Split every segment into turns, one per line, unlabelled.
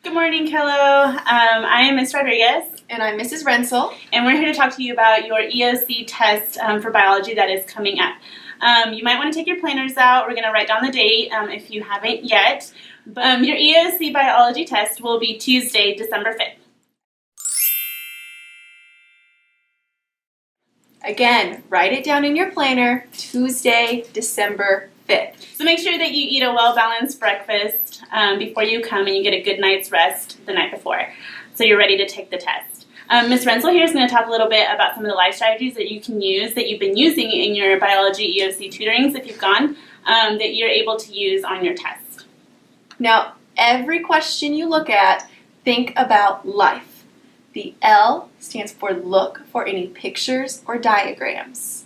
Good morning, Kello. I am Ms. Rodriguez.
And I'm Mrs. Rensel.
And we're here to talk to you about your EOC test for biology that is coming up. You might want to take your planners out. We're going to write down the date if you haven't yet. But your EOC biology test will be Tuesday, December 5th.
Again, write it down in your planner, Tuesday, December 5th.
So make sure that you eat a well-balanced breakfast before you come and you get a good night's rest the night before. So you're ready to take the test. Ms. Rensel here is going to talk a little bit about some of the life strategies that you can use, that you've been using in your biology EOC tutorings if you've gone, that you're able to use on your test.
Now, every question you look at, think about life. The L stands for look for any pictures or diagrams.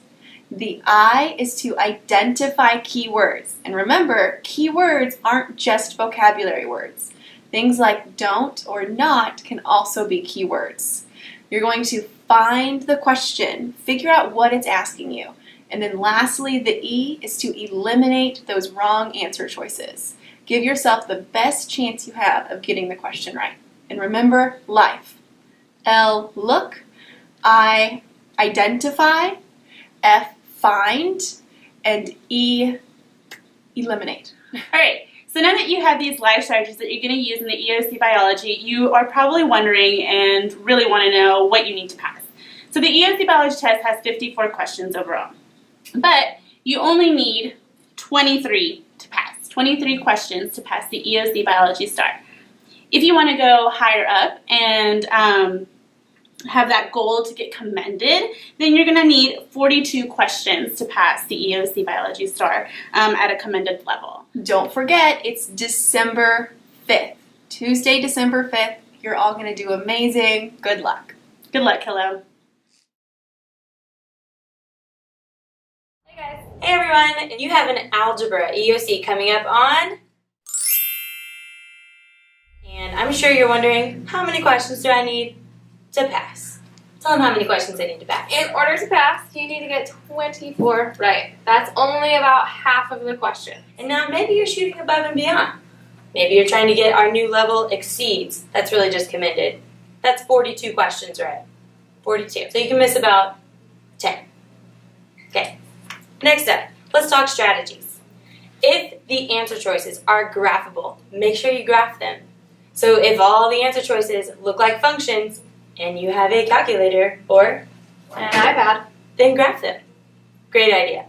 The I is to identify keywords. And remember, keywords aren't just vocabulary words. Things like don't or not can also be keywords. You're going to find the question, figure out what it's asking you. And then lastly, the E is to eliminate those wrong answer choices. Give yourself the best chance you have of getting the question right. And remember, life. L, look. I, identify. F, find. And E, eliminate.
All right. So now that you have these life strategies that you're going to use in the EOC biology, you are probably wondering and really want to know what you need to pass. So the EOC biology test has 54 questions overall, but you only need 23 to pass, 23 questions to pass the EOC biology STAR. If you want to go higher up and have that goal to get commended, then you're going to need 42 questions to pass the EOC biology STAR at a commended level.
Don't forget, it's December 5th. Tuesday, December 5th. You're all going to do amazing. Good luck.
Good luck, Kello.
Hey guys. Hey everyone. You have an algebra EOC coming up on. And I'm sure you're wondering, how many questions do I need to pass? Tell them how many questions I need to pass.
In order to pass, you need to get 24 right. That's only about half of the question.
And now maybe you're shooting above and beyond. Maybe you're trying to get our new level exceeds. That's really just commended. That's 42 questions right. 42. So you can miss about 10. Okay. Next up, let's talk strategies. If the answer choices are graphable, make sure you graph them. So if all the answer choices look like functions, and you have a calculator or
an iPad,
then graph them. Great idea.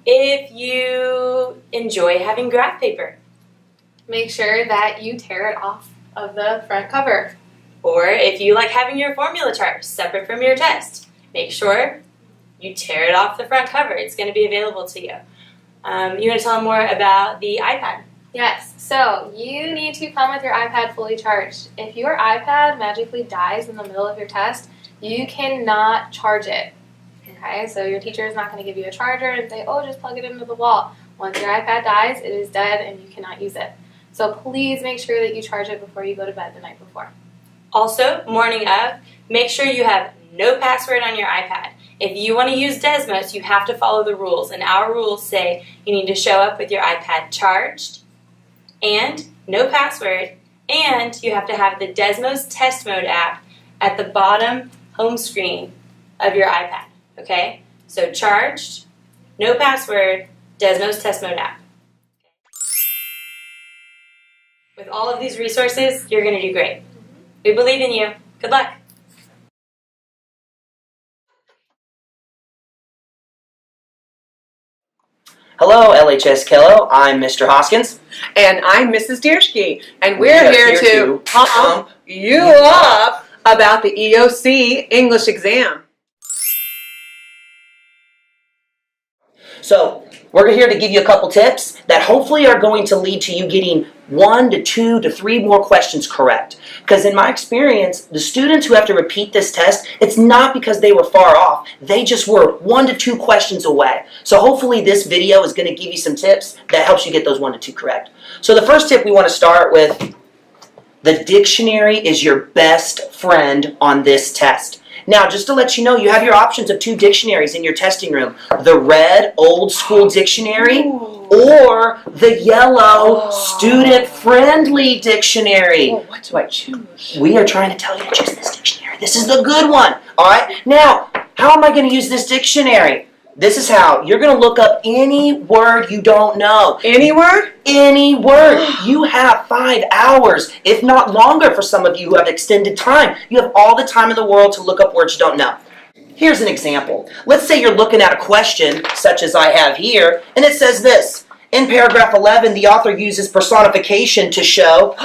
If you enjoy having graph paper,
make sure that you tear it off of the front cover.
Or if you like having your formula chart separate from your test, make sure you tear it off the front cover. It's going to be available to you. You want to tell them more about the iPad?
Yes, so you need to come with your iPad fully charged. If your iPad magically dies in the middle of your test, you cannot charge it. Okay, so your teacher is not going to give you a charger and say, oh, just plug it into the wall. Once your iPad dies, it is dead and you cannot use it. So please make sure that you charge it before you go to bed the night before.
Also, morning of, make sure you have no password on your iPad. If you want to use Desmos, you have to follow the rules, and our rules say you need to show up with your iPad charged, and no password, and you have to have the Desmos Test Mode app at the bottom home screen of your iPad, okay? So charged, no password, Desmos Test Mode app. With all of these resources, you're going to do great. We believe in you. Good luck.
Hello, LHS Kello. I'm Mr. Hoskins.
And I'm Mrs. Dierschke, and we're here to pump you up about the EOC English exam.
So, we're here to give you a couple tips that hopefully are going to lead to you getting 1 to 2 to 3 more questions correct. Because in my experience, the students who have to repeat this test, it's not because they were far off. They just were 1 to 2 questions away. So hopefully this video is going to give you some tips that helps you get those 1 to 2 correct. So the first tip we want to start with, the dictionary is your best friend on this test. Now, just to let you know, you have your options of 2 dictionaries in your testing room. The red old school dictionary or the yellow student-friendly dictionary.
Oh, what do I choose?
We are trying to tell you to choose this dictionary. This is the good one. All right. Now, how am I going to use this dictionary? This is how. You're going to look up any word you don't know.
Any word?
Any word. You have 5 hours, if not longer for some of you who have extended time. You have all the time in the world to look up words you don't know. Here's an example. Let's say you're looking at a question, such as I have here, and it says this. In paragraph 11, the author uses personification to show.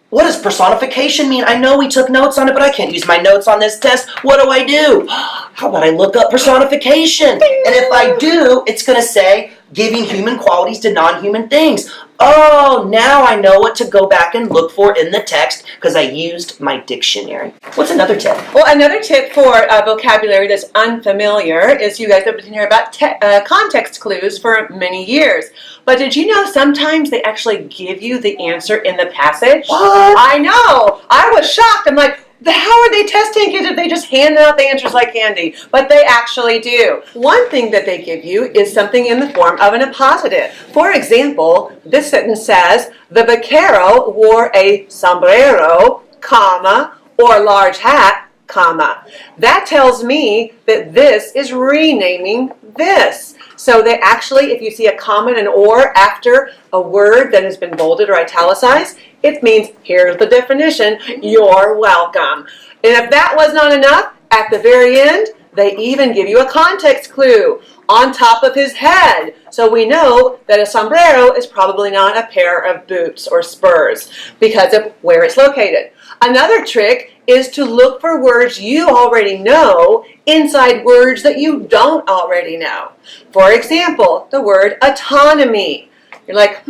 What does personification mean? I know we took notes on it, but I can't use my notes on this test. What do I do? How about I look up personification? And if I do, it's going to say giving human qualities to non-human things. Oh, now I know what to go back and look for in the text because I used my dictionary. What's another tip?
Well, another tip for vocabulary that's unfamiliar is you guys have been hearing about context clues for many years. But did you know sometimes they actually give you the answer in the passage?
What?
I know. I was shocked. I'm like, how are they testing kids if they just hand out the answers like candy? But they actually do. One thing that they give you is something in the form of an appositive. For example, this sentence says, the vaquero wore a sombrero, comma, or large hat, comma. That tells me that this is renaming this. So they actually, if you see a comma and an or after a word that has been bolded or italicized, it means, here's the definition, you're welcome. And if that was not enough, at the very end, they even give you a context clue on top of his head. So we know that a sombrero is probably not a pair of boots or spurs because of where it's located. Another trick is to look for words you already know inside words that you don't already know. For example, the word autonomy. You're like,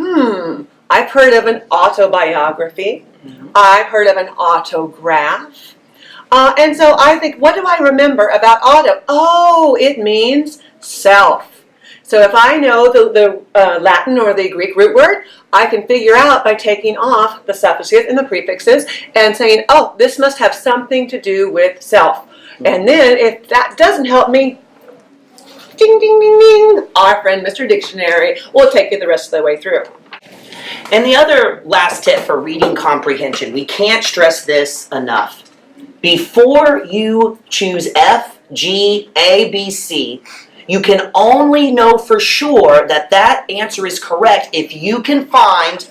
I've heard of an autobiography. I've heard of an autograph. And so I think, what do I remember about auto? Oh, it means self. So if I know the Latin or the Greek root word, I can figure out by taking off the suffixes and the prefixes and saying, oh, this must have something to do with self. And then if that doesn't help me, ding, ding, ding, ding, our friend Mr. Dictionary will take you the rest of the way through.
And the other last tip for reading comprehension, we can't stress this enough. Before you choose F, G, A, B, C, you can only know for sure that that answer is correct if you can find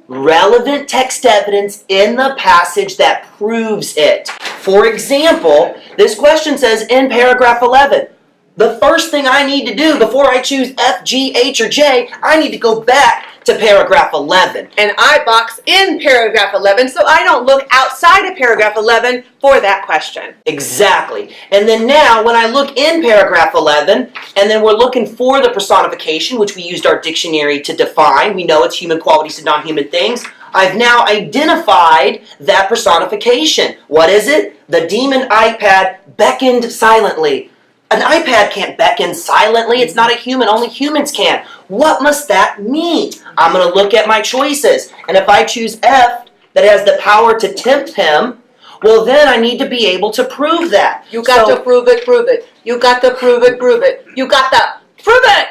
relevant text evidence in the passage that proves it. For example, this question says in paragraph 11, the first thing I need to do before I choose F, G, H, or J, I need to go back to paragraph 11.
And I box in paragraph 11 so I don't look outside of paragraph 11 for that question.
Exactly. And then now when I look in paragraph 11, and then we're looking for the personification, which we used our dictionary to define, we know it's human qualities to non-human things, I've now identified that personification. What is it? The demon iPad beckoned silently. An iPad can't beckon silently. It's not a human. Only humans can. What must that mean? I'm going to look at my choices. And if I choose F, that has the power to tempt him, well, then I need to be able to prove that.
You got to prove it, prove it. You got to prove it, prove it. You got to prove it!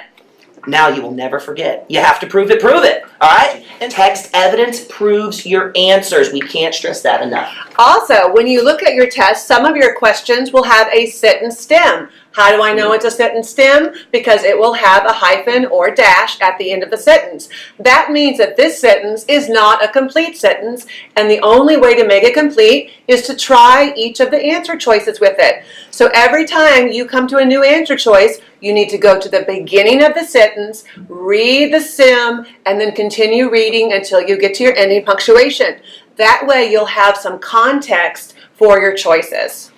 Now you will never forget. You have to prove it, all right? And text evidence proves your answers. We can't stress that enough.
Also, when you look at your test, some of your questions will have a sentence stem. How do I know it's a sentence stem? Because it will have a hyphen or dash at the end of the sentence. That means that this sentence is not a complete sentence, and the only way to make it complete is to try each of the answer choices with it. So every time you come to a new answer choice, you need to go to the beginning of the sentence, read the stem, and then continue reading until you get to your ending punctuation. That way you'll have some context for your choices.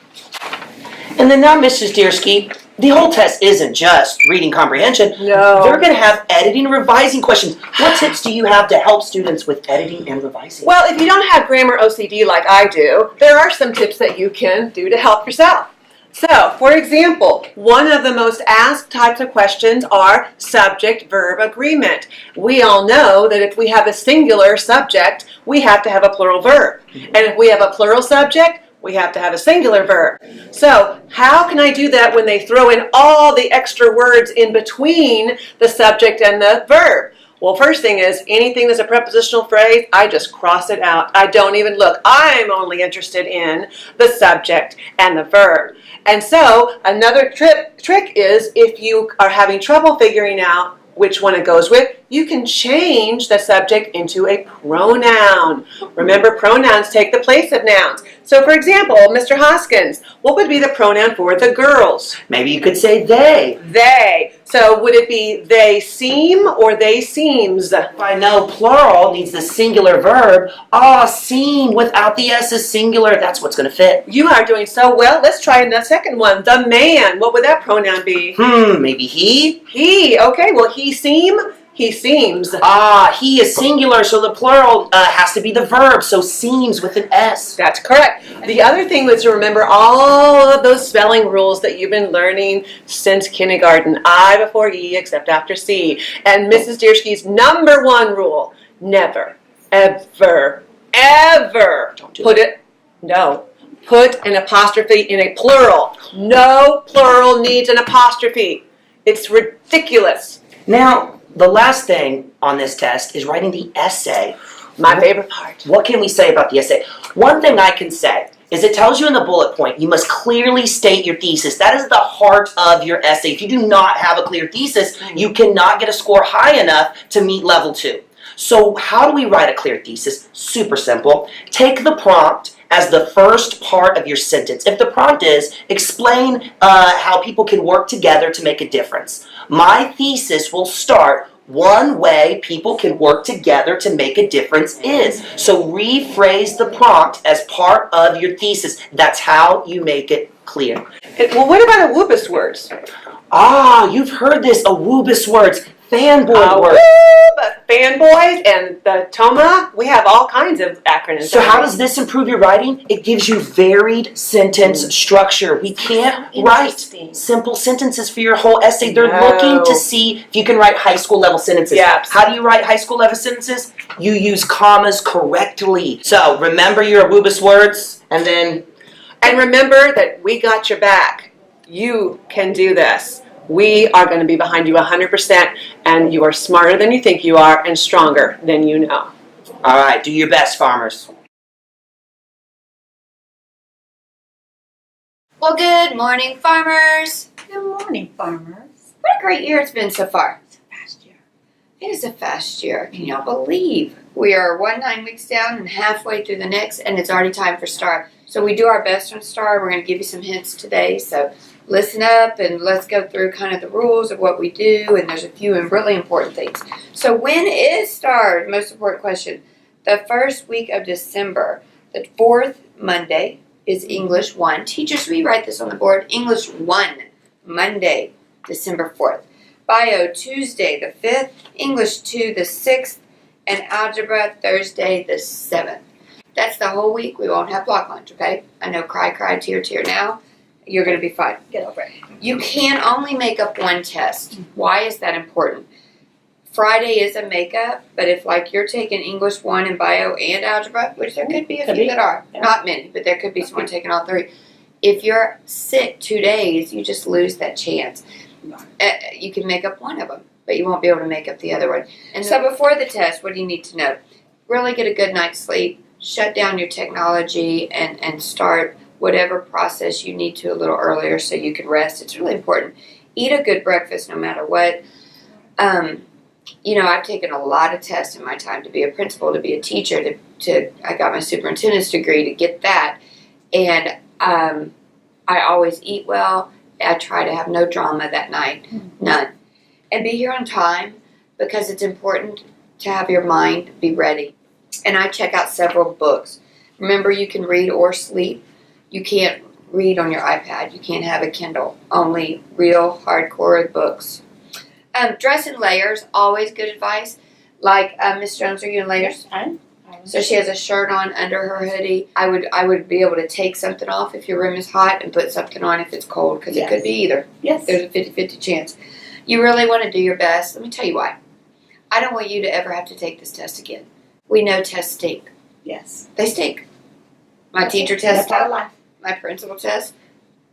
And then now, Mrs. Deersky, the whole test isn't just reading comprehension.
No.
They're going to have editing and revising questions. What tips do you have to help students with editing and revising?
Well, if you don't have grammar OCD like I do, there are some tips that you can do to help yourself. So, for example, one of the most asked types of questions are subject-verb agreement. We all know that if we have a singular subject, we have to have a plural verb. And if we have a plural subject, We have to have a singular verb. So how can I do that when they throw in all the extra words in between the subject and the verb? Well, first thing is, anything that's a prepositional phrase, I just cross it out. I don't even look. I'm only interested in the subject and the verb. And so another trick is, if you are having trouble figuring out which one it goes with, you can change the subject into a pronoun. Remember, pronouns take the place of nouns. So for example, Mr. Hoskins, what would be the pronoun for the girls?
Maybe you could say they.
They. So would it be they seem or they seems?
If I know plural needs the singular verb, seem without the S is singular, that's what's going to fit.
You are doing so well. Let's try the second one. The man. What would that pronoun be?
Maybe he?
He. Okay, well, he seem? He seems.
He is singular, so the plural has to be the verb, so seems with an S.
That's correct. The other thing was to remember all of those spelling rules that you've been learning since kindergarten. I before E except after C. And Mrs. Deersky's number one rule, never, ever, ever put an apostrophe in a plural. No plural needs an apostrophe. It's ridiculous.
Now, the last thing on this test is writing the essay.
My favorite part.
What can we say about the essay? One thing I can say is it tells you in the bullet point, you must clearly state your thesis. That is the heart of your essay. If you do not have a clear thesis, you cannot get a score high enough to meet level 2. So how do we write a clear thesis? Super simple. Take the prompt as the first part of your sentence. If the prompt is, explain how people can work together to make a difference. My thesis will start, one way people can work together to make a difference is. So rephrase the prompt as part of your thesis. That's how you make it clear.
Well, what about awubis words?
You've heard this, awubis words. Fanboy words.
But fanboys and the TOMA, we have all kinds of acronyms.
So how does this improve your writing? It gives you varied sentence structure. We can't write simple sentences for your whole essay. They're looking to see if you can write high school level sentences.
Yes.
How do you write high school level sentences? You use commas correctly. So remember your awubis words, and
remember that we got your back. You can do this. We are going to be behind you 100%, and you are smarter than you think you are and stronger than you know.
All right, do your best, farmers.
Well, good morning, farmers.
Good morning, farmers.
What a great year it's been so far.
It's a fast year.
It is a fast year. Can y'all believe? We are 9 weeks down and halfway through the next, and it's already time for STAR. So we do our best on STAR. We're going to give you some hints today, so listen up and let's go through kind of the rules of what we do, and there's a few really important things. So when is STAR? The most important question. The first week of December, the 4th Monday is English 1. Teachers, we write this on the board. English 1, Monday, December 4th. Bio, Tuesday the 5th. English 2, the 6th. And Algebra, Thursday the 7th. That's the whole week. We won't have block lunch, okay? I know, cry, tear, tear now. You're going to be fine.
Get over it.
You can only make up one test. Why is that important? Friday is a makeup, but if like you're taking English 1 and Bio and Algebra, which there could be a few that are, not many, but there could be someone taking all 3. If you're sick 2 days, you just lose that chance. You can make up one of them, but you won't be able to make up the other one. And so before the test, what do you need to know? Really get a good night's sleep, shut down your technology, and start whatever process you need to a little earlier so you can rest. It's really important. Eat a good breakfast no matter what. I've taken a lot of tests in my time to be a principal, to be a teacher, I got my superintendent's degree to get that. And I always eat well. I try to have no drama that night. None. And be here on time, because it's important to have your mind be ready. And I check out several books. Remember, you can read or sleep. You can't read on your iPad. You can't have a Kindle. Only real hardcore books. Dress in layers, always good advice. Like Miss Jones, are you in layers? So she has a shirt on under her hoodie. I would be able to take something off if your room is hot and put something on if it's cold, because it could be either.
Yes.
There's a 50-50 chance. You really want to do your best. Let me tell you why. I don't want you to ever have to take this test again. We know tests stink.
Yes.
They stink. My teacher test,
That's our life.
my principal test,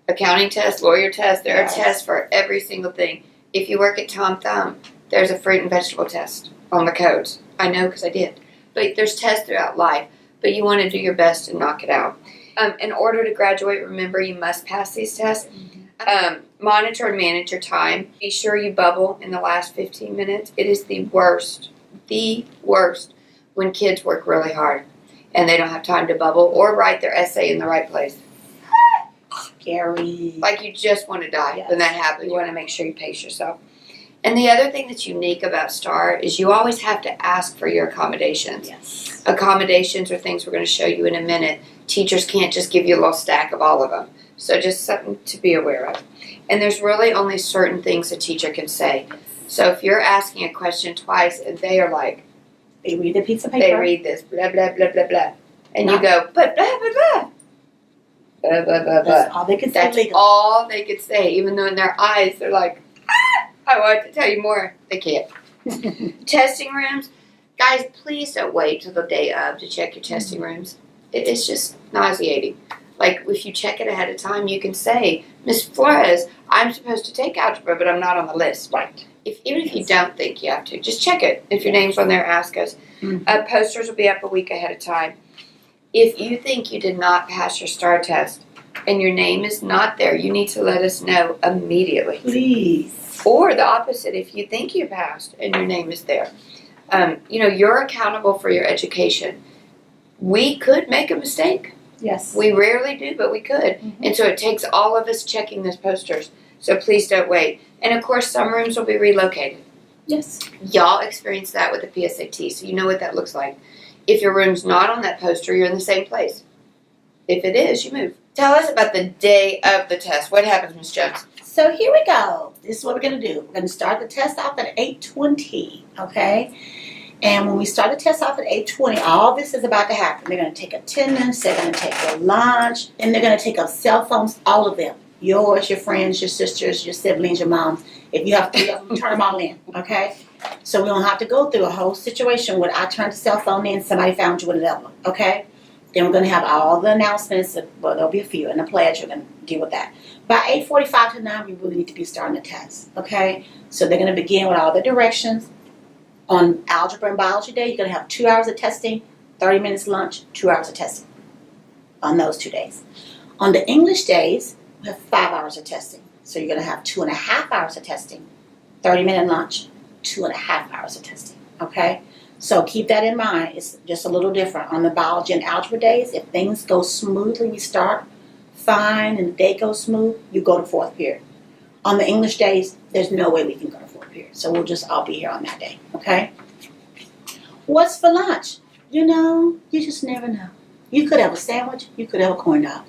accounting test, lawyer test. There
Yes.
are tests for every single thing. If you work at Tom Thumb, there's a fruit and vegetable test on the codes. I know because I did. But there's tests throughout life. But you want to do your best and knock it out. In order to graduate, remember you must pass these tests. Monitor and manage your time. Be sure you bubble in the last 15 minutes. It is the worst when kids work really hard and they don't have time to bubble or write their essay in the right place.
Scary.
Like you just want to die
Yes.
when that happens. You want to make sure you pace yourself. And the other thing that's unique about STAR is you always have to ask for your accommodations.
Yes.
Accommodations are things we're going to show you in a minute. Teachers can't just give you a little stack of all of them. So just something to be aware of. And there's really only certain things a teacher can say. So if you're asking a question twice and they are like,
They read the piece of paper.
they read this, blah, blah, blah, blah, blah. And you go, but blah, blah, blah. Blah, blah, blah, blah.
That's all they can say
That's
legally.
all they could say, even though in their eyes they're like, I want to tell you more. They can't. Testing rooms. Guys, please don't wait till the day of to check your testing rooms. It's just nauseating. Like, if you check it ahead of time, you can say, Miss Flores, I'm supposed to take algebra, but I'm not on the list.
Right.
Even if you don't think you have to, just check it. If your name's on there, ask us. Posters will be up a week ahead of time. If you think you did not pass your STAR test and your name is not there, you need to let us know immediately.
Please.
Or the opposite, if you think you passed and your name is there. You're accountable for your education. We could make a mistake.
Yes.
We rarely do, but we could. And so it takes all of us checking those posters. So please don't wait. And of course, some rooms will be relocated.
Yes.
Y'all experienced that with the PSAT, so you know what that looks like. If your room's not on that poster, you're in the same place. If it is, you move. Tell us about the day of the test. What happens, Ms. Jones?
So here we go. This is what we're going to do. We're going to start the test off at 8:20, okay? And when we start the test off at 8:20, all this is about to happen. They're going to take attendance, they're going to take their lunch, and they're going to take up cell phones, all of them. Yours, your friends, your sisters, your siblings, your moms. If you have 3 of them, turn them all in, okay? So we don't have to go through a whole situation where I turned the cell phone in, somebody found you with another one, okay? Then we're going to have all the announcements. Well, there'll be a few, and the pledge, we're going to deal with that. By 8:45 to 9, we really need to be starting the test, okay? So they're going to begin with all the directions. On Algebra and Biology Day, you're going to have 2 hours of testing, 30 minutes lunch, 2 hours of testing on those 2 days. On the English days, we have 5 hours of testing. So you're going to have 2.5 hours of testing, 30-minute lunch, 2.5 hours of testing, okay? So keep that in mind. It's just a little different. On the Biology and Algebra days, if things go smoothly, we start fine and the day goes smooth, you go to 4th period. On the English days, there's no way we can go to 4th period. So we'll just all be here on that day, okay? What's for lunch? You just never know. You could have a sandwich, you could have a corn dog.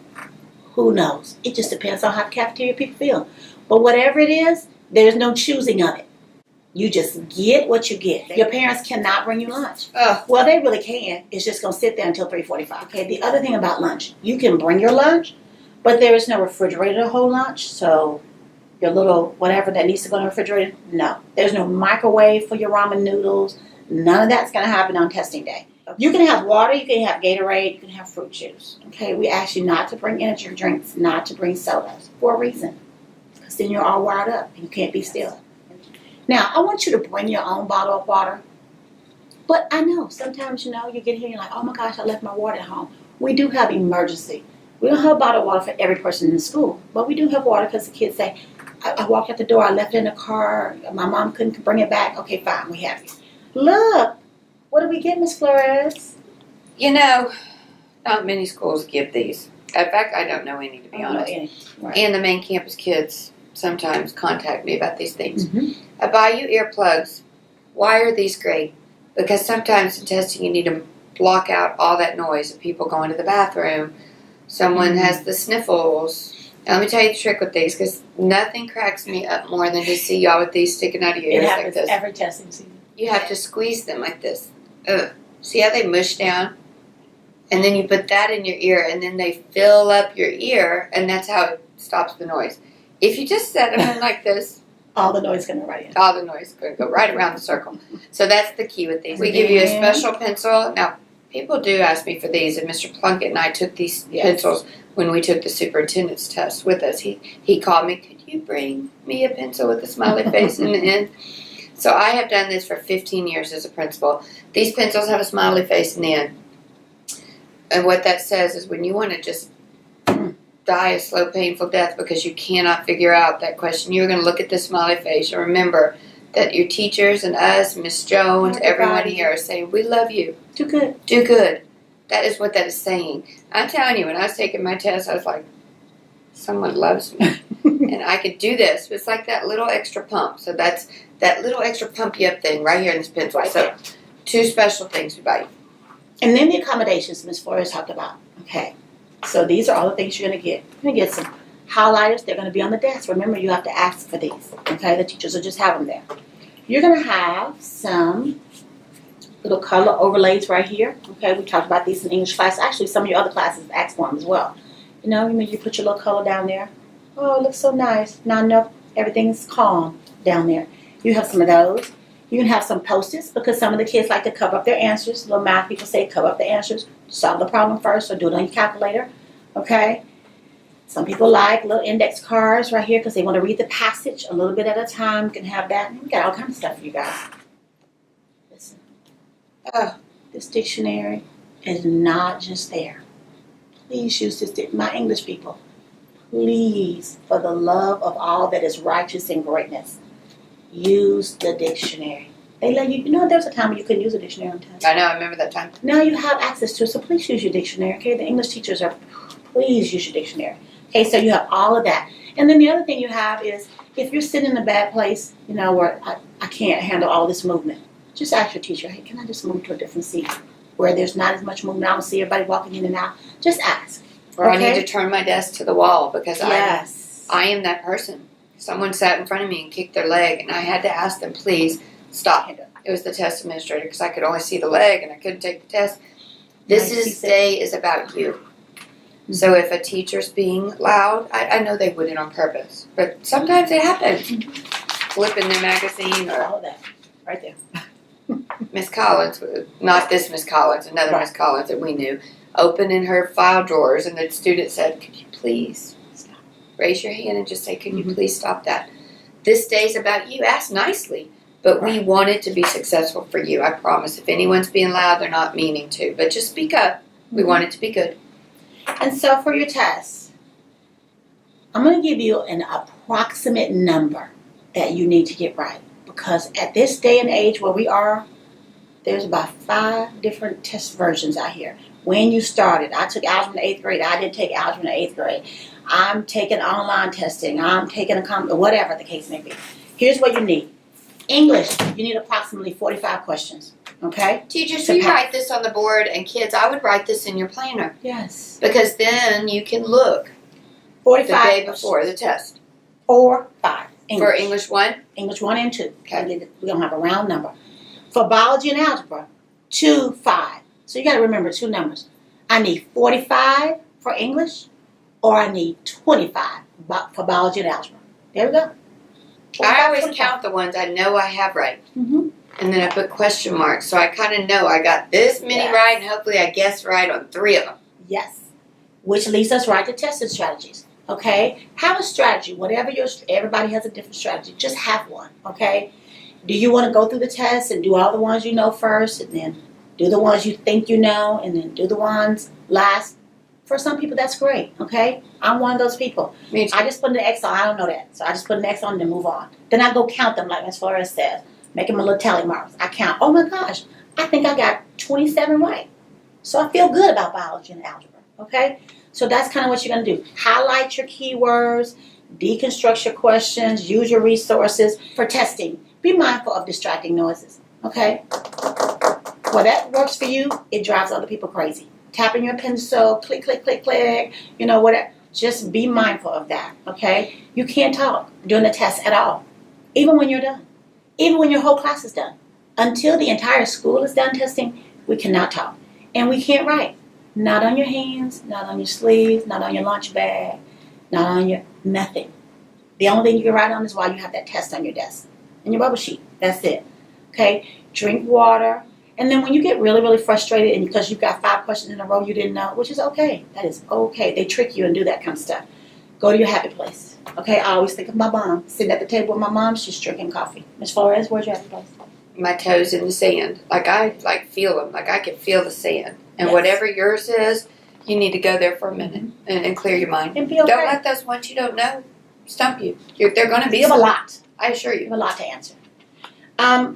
Who knows? It just depends on how the cafeteria people feel. But whatever it is, there's no choosing of it. You just get what you get. Your parents cannot bring you lunch. Well, they really can. It's just going to sit there until 3:45. Okay, the other thing about lunch, you can bring your lunch, but there is no refrigerator to hold lunch. So your little whatever that needs to go in the refrigerator, no. There's no microwave for your ramen noodles. None of that's going to happen on testing day. You can have water, you can have Gatorade, you can have fruit juice. Okay, we ask you not to bring energy drinks, not to bring sodas for a reason. Because then you're all wired up and you can't be still. Now, I want you to bring your own bottle of water. But I know, sometimes, you get here and you're like, oh my gosh, I left my water at home. We do have emergency. We don't have a bottle of water for every person in the school. But we do have water because the kids say, I walked out the door, I left it in the car, my mom couldn't bring it back. Okay, fine, we have it. Look, what do we get, Miss Flores?
Not many schools give these. In fact, I don't know any, to be honest.
Right.
And the main campus kids sometimes contact me about these things.
Mm-hmm.
I buy you earplugs. Why are these great? Because sometimes in testing you need to block out all that noise of people going to the bathroom. Someone has the sniffles. Now, let me tell you the trick with these, because nothing cracks me up more than to see y'all with these sticking out of your
It
ears like
happens
this.
every testing season.
You have to squeeze them like this. Ugh. See how they mush down? And then you put that in your ear, and then they fill up your ear, and that's how it stops the noise. If you just set them in like this,
all the noise coming right in.
all the noise is going to go right around the circle. So that's the key with these. We give you a special pencil. Now, People do ask me for these, and Mr. Plunkett and I took these
Yes.
pencils when we took the superintendent's test with us. He called me, could you bring me a pencil with a smiley face in the end? So I have done this for 15 years as a principal. These pencils have a smiley face in the end. And what that says is when you want to just die a slow, painful death because you cannot figure out that question, you're going to look at the smiley face and remember that your teachers and us, Miss Jones, everyone here are saying, we love you.
Do good.
Do good. That is what that is saying. I'm telling you, when I was taking my test, I was like, someone loves me. And I could do this. It's like that little extra pump. So that's that little extra pump you up thing right here in this pencil.
Right
so
there.
2 special things about you.
And then the accommodations Ms. Flores talked about. Okay. So these are all the things you're going to get. You're going to get some highlighters. They're going to be on the desk. Remember, you have to ask for these. Okay. The teachers will just have them there. You're going to have some little color overlays right here. Okay. We talked about these in English class. Actually, some of your other classes asked for them as well. You know, you put your little color down there. Oh, it looks so nice. Not enough. Everything's calm down there. You have some of those. You can have some Post-its because some of the kids like to cover up their answers. Little math people say cover up the answers. Solve the problem first or do it on your calculator. Okay? Some people like little index cards right here because they want to read the passage a little bit at a time. You can have that. We got all kinds of stuff for you guys. Listen. This dictionary is not just there. Please use this. My English people, please, for the love of all that is righteous and greatness, use the dictionary. They let you know there was a time when you couldn't use a dictionary on test.
I know, I remember that time.
Now you have access to it, so please use your dictionary, okay? The English teachers are, please use your dictionary. Okay, so you have all of that. And then the other thing you have is, if you're sitting in a bad place, you know, where I can't handle all this movement, just ask your teacher, hey, can I just move to a different seat where there's not as much movement? I don't see everybody walking in and out. Just ask.
Or I
Okay?
need to turn my desk to the wall because
Yes.
I am that person. Someone sat in front of me and kicked their leg, and I had to ask them, please, stop. It was the test administrator because I could only see the leg and I couldn't take the test. This day is about you. So if a teacher's being loud, I know they wouldn't on purpose, but sometimes it happens. Flipping their magazine or
All of that. Right there.
Miss Collins, not this Miss Collins, another Miss Collins that we knew, opening her file drawers, and the student said, could you please stop? Raise your hand and just say, could you please stop that? This day's about you. Ask nicely, but we want it to be successful for you. I promise. If anyone's being loud, they're not meaning to, but just speak up. We want it to be good.
And so for your test, I'm going to give you an approximate number that you need to get right. Because at this day and age where we are, there's about 5 different test versions out here. When you started, I took algebra in the 8th grade. I didn't take algebra in the 8th grade. I'm taking online testing. I'm taking whatever the case may be. Here's what you need. English, you need approximately 45 questions. Okay?
Teachers, you write this on the board, and kids, I would write this in your planner.
Yes.
Because then you can look
45
the day before the test.
4, 5.
For English 1?
English 1 and 2.
Okay.
We're going to have a round number. For biology and algebra, 2, 5. So you got to remember 2 numbers. I need 45 for English, or I need 25 for biology and algebra. There we go.
I always count the ones I know I have right.
Mm-hmm.
And then I put question marks, so I kind of know I got this many right, and hopefully I guessed right on 3 of them.
Yes. Which leads us right to testing strategies. Okay? Have a strategy. Whatever everybody has a different strategy. Just have one. Okay? Do you want to go through the test and do all the ones you know first, and then do the ones you think you know, and then do the ones last? For some people, that's great. Okay? I'm one of those people.
Me too.
I just put an X on. I don't know that. So I just put an X on and then move on. Then I go count them like Ms. Flores says. Make them a little tally marks. I count. Oh my gosh. I think I got 27 right. So I feel good about biology and algebra. Okay? So that's kind of what you're going to do. Highlight your keywords. Deconstruct your questions. Use your resources for testing. Be mindful of distracting noises. Okay? Well, that works for you. It drives other people crazy. Tapping your pencil. Click, click, click, click. You know, whatever. Just be mindful of that. Okay? You can't talk during the test at all. Even when you're done. Even when your whole class is done. Until the entire school is done testing, we cannot talk. And we can't write. Not on your hands, not on your sleeves, not on your lunch bag, not on your nothing. The only thing you can write on is while you have that test on your desk. And your bubble sheet. That's it. Okay? Drink water. And then when you get really, really frustrated and because you've got 5 questions in a row you didn't know, which is okay. That is okay. They trick you and do that kind of stuff. Go to your happy place. Okay, I always think of my mom. Sitting at the table with my mom, she's drinking coffee. Miss Flores, where's your happy place?
My toes in the sand. Like I feel them. Like I can feel the sand. And
Yes.
whatever yours is, you need to go there for a minute and clear your mind.
And be okay.
Don't let those ones you don't know stump you. They're going to be
You have a lot.
I assure
You
you.
have a lot to answer.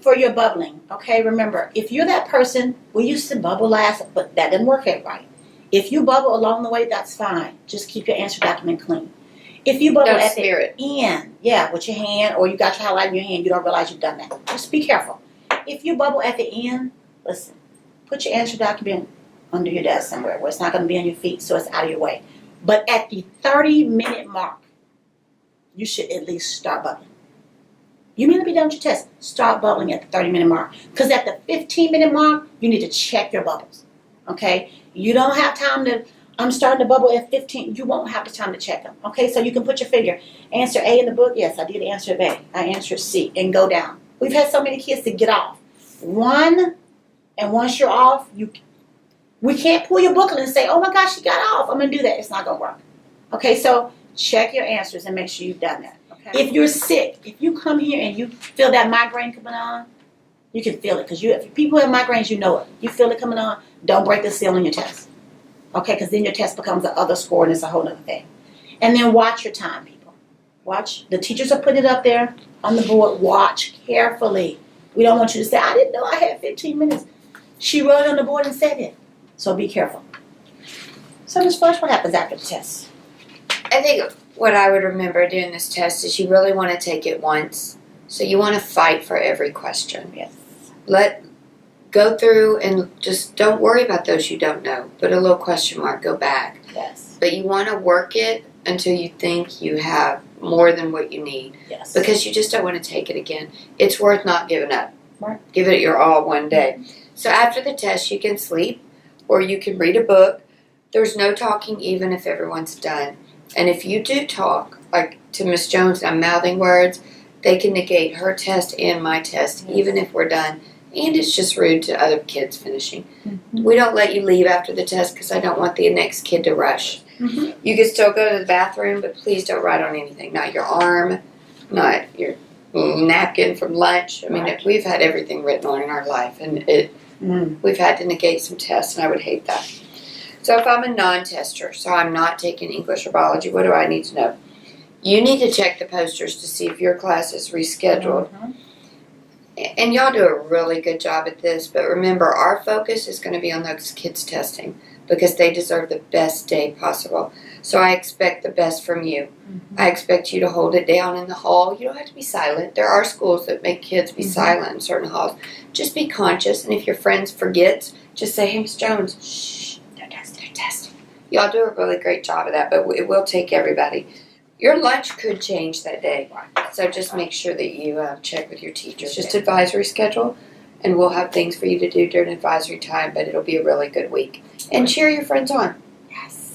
For your bubbling, okay, remember, if you're that person, we used to bubble last, but that didn't work out right. If you bubble along the way, that's fine. Just keep your answer document clean. If you bubble
Don't
at
smear it.
the end, yeah, with your hand, or you got your highlight in your hand, you don't realize you've done that. Just be careful. If you bubble at the end, listen, put your answer document under your desk somewhere where it's not going to be on your feet, so it's out of your way. But at the 30-minute mark, you should at least start bubbling. You may not be done with your test. Start bubbling at the 30-minute mark. Because at the 15-minute mark, you need to check your bubbles. Okay? You don't have time to, I'm starting to bubble at 15. You won't have the time to check them. Okay? So you can put your finger. Answer A in the book. Yes, I did answer A. I answered C. And go down. We've had so many kids to get off. One, and once you're off, we can't pull your booklet and say, oh my gosh, you got off. I'm going to do that. It's not going to work. Okay? So check your answers and make sure you've done that. If you're sick, if you come here and you feel that migraine coming on, you can feel it. Because if people have migraines, you know it. You feel it coming on, don't break the seal on your test. Okay, because then your test becomes the other score and it's a whole other thing. And then watch your time, people. Watch. The teachers are putting it up there on the board. Watch carefully. We don't want you to say, I didn't know I had 15 minutes. She wrote it on the board and said it. So be careful. So Ms. Flush, what happens after the test?
I think what I would remember doing this test is you really want to take it once. So you want to fight for every question.
Yes.
Go through and just don't worry about those you don't know. Put a little question mark, go back.
Yes.
But you want to work it until you think you have more than what you need.
Yes.
Because you just don't want to take it again. It's worth not giving up.
Right.
Give it your all one day. So after the test, you can sleep or you can read a book. There's no talking even if everyone's done. And if you do talk, like to Miss Jones, I'm mouthing words, they can negate her test and my test, even if we're done. And it's just rude to other kids finishing.
Mm-hmm.
We don't let you leave after the test because I don't want the next kid to rush.
Mm-hmm.
You can still go to the bathroom, but please don't write on anything. Not your arm, not your napkin from lunch. I mean,
Right.
we've had everything written on in our life, and we've had to negate some tests, and I would hate that. So if I'm a non-tester, so I'm not taking English or biology, what do I need to know? You need to check the posters to see if your class is rescheduled.
Mm-hmm.
And y'all do a really good job at this, but remember, our focus is going to be on those kids testing because they deserve the best day possible. So I expect the best from you.
Mm-hmm.
I expect you to hold it down in the hall. You don't have to be silent. There are schools that make kids be silent in certain halls. Just be conscious, and if your friends forget, just say, hey, Miss Jones, shh, they're testing. Y'all do a really great job of that, but it will take everybody. Your lunch could change that day, so just make sure that you check with your teachers. Just advisory schedule, and we'll have things for you to do during advisory time, but it'll be a really good week. And cheer your friends on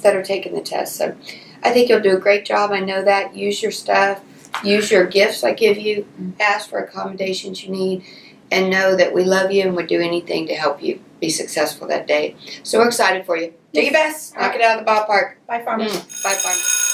that are taking the test. So I think you'll do a great job. I know that. Use your stuff. Use your gifts I give you. Ask for accommodations you need. And know that we love you and would do anything to help you be successful that day. So we're excited for you. Do your best. Knock it out of the ballpark.
Bye, Farmers.
Bye, Farmers.